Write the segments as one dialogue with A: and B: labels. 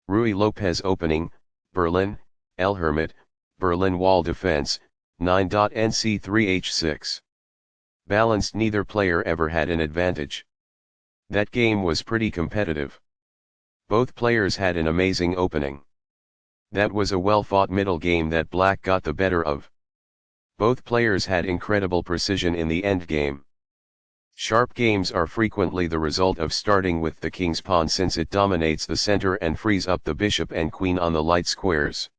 A: Ruy Lopez opening, Berlin, El Hermit, Berlin wall defense, 9.nc3h6. Balanced, neither player ever had an advantage. That game was pretty competitive. Both players had an amazing opening. That was a well-fought middle game that Black got the better of. Both players had incredible precision in the endgame. Sharp games are frequently the result of starting with the king's pawn, since it dominates the center and frees up the bishop and queen on the light squares.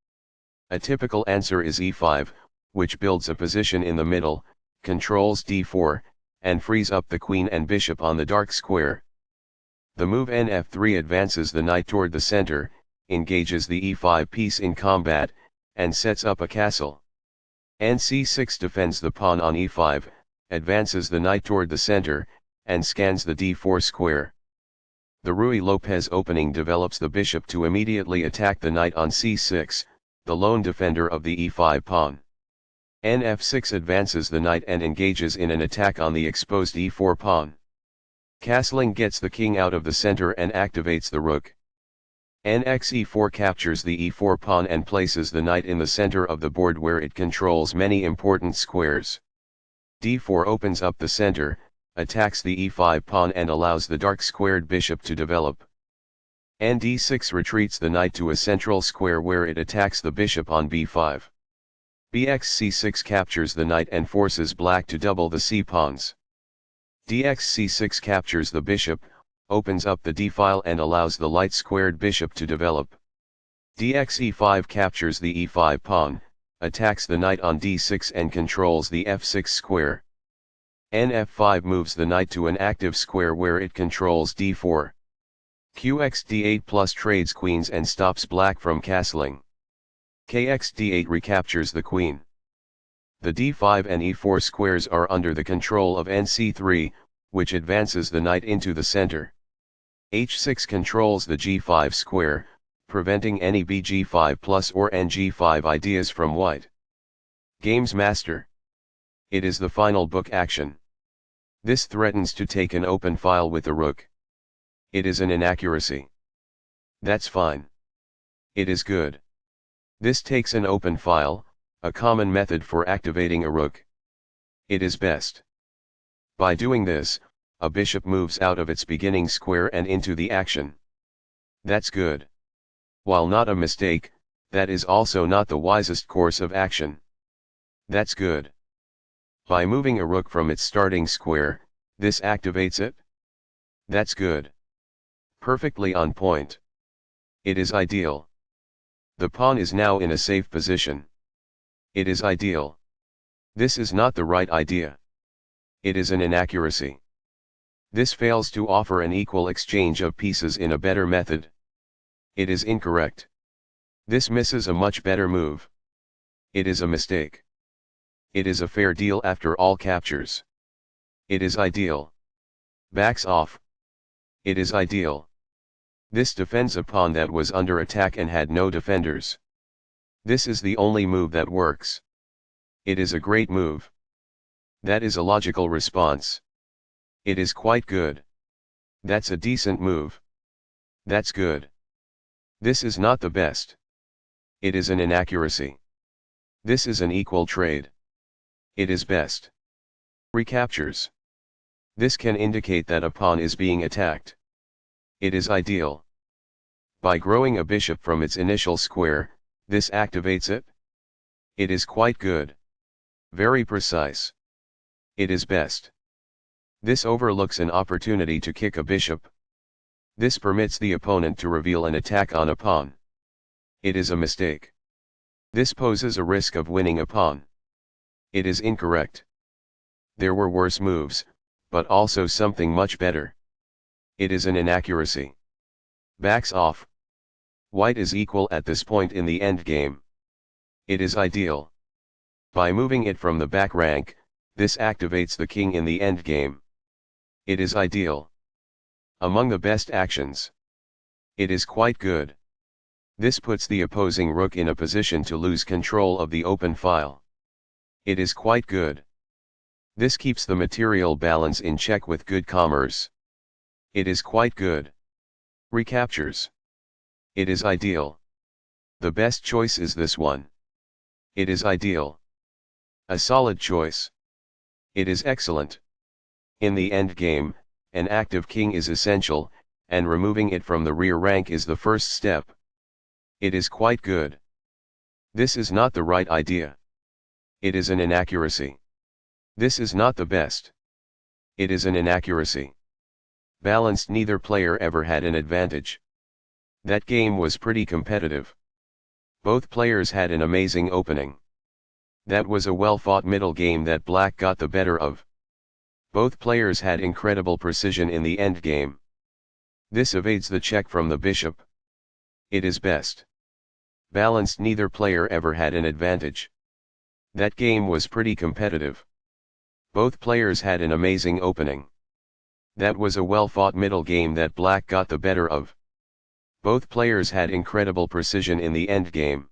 A: A typical answer is e5, which builds a position in the middle, controls d4, and frees up the queen and bishop on the dark square. The move nf3 advances the knight toward the center, engages the e5 piece in combat, and sets up a castle. nc6 defends the pawn on e5, advances the knight toward the center, and scans the d4 square. The Ruy Lopez opening develops the bishop to immediately attack the knight on c6, the lone defender of the e5 pawn. nf6 advances the knight and engages in an attack on the exposed e4 pawn. Castling gets the king out of the center and activates the rook. nxe4 captures the e4 pawn and places the knight in the center of the board where it controls many important squares. d4 opens up the center, attacks the e5 pawn and allows the dark squared bishop to develop. nd6 retreats the knight to a central square where it attacks the bishop on b5. bxc6 captures the knight and forces Black to double the c-pawns. dxc6 captures the bishop, opens up the d-file and allows the light squared bishop to develop. dxe5 captures the e5 pawn, attacks the knight on d6 and controls the f6 square. nf5 moves the knight to an active square where it controls d4. qxd8 plus trades queens and stops Black from castling. kxd8 recaptures the queen. The d5 and e4 squares are under the control of nc3, which advances the knight into the center. h6 controls the g5 square, preventing any bg5 plus or ng5 ideas from white. Games Master. It is the final book action. This threatens to take an open file with the rook. It is an inaccuracy. That's fine. It is good. This takes an open file, a common method for activating a rook. It is best. By doing this, a bishop moves out of its beginning square and into the action. That's good. While not a mistake, that is also not the wisest course of action. That's good. By moving a rook from its starting square, this activates it. That's good. Perfectly on point. It is ideal. The pawn is now in a safe position. It is ideal. This is not the right idea. It is an inaccuracy. This fails to offer an equal exchange of pieces in a better method. It is incorrect. This misses a much better move. It is a mistake. It is a fair deal after all captures. It is ideal. Backs off. It is ideal. This defends a pawn that was under attack and had no defenders. This is the only move that works. It is a great move. That is a logical response. It is quite good. That's a decent move. That's good. This is not the best. It is an inaccuracy. This is an equal trade. It is best. Recaptures. This can indicate that a pawn is being attacked. It is ideal. By growing a bishop from its initial square, this activates it. It is quite good. Very precise. It is best. This overlooks an opportunity to kick a bishop. This permits the opponent to reveal an attack on a pawn. It is a mistake. This poses a risk of winning a pawn. It is incorrect. There were worse moves, but also something much better. It is an inaccuracy. Backs off. White is equal at this point in the endgame. It is ideal. By moving it from the back rank, this activates the king in the endgame. It is ideal. Among the best actions. It is quite good. This puts the opposing rook in a position to lose control of the open file. It is quite good. This keeps the material balance in check with good commerce. It is quite good. Recaptures. It is ideal. The best choice is this one. It is ideal. A solid choice. It is excellent. In the endgame, an active king is essential, and removing it from the rear rank is the first step. It is quite good. This is not the right idea. It is an inaccuracy. This is not the best. It is an inaccuracy. Balanced. Neither player ever had an advantage. That game was pretty competitive. Both players had an amazing opening. That was a well-fought middle game that Black got the better of. Both players had incredible precision in the endgame. This evades the check from the bishop. It is best. Balanced. Neither player ever had an advantage. That game was pretty competitive. Both players had an amazing opening. That was a well-fought middle game that Black got the better of. Both players had incredible precision in the endgame.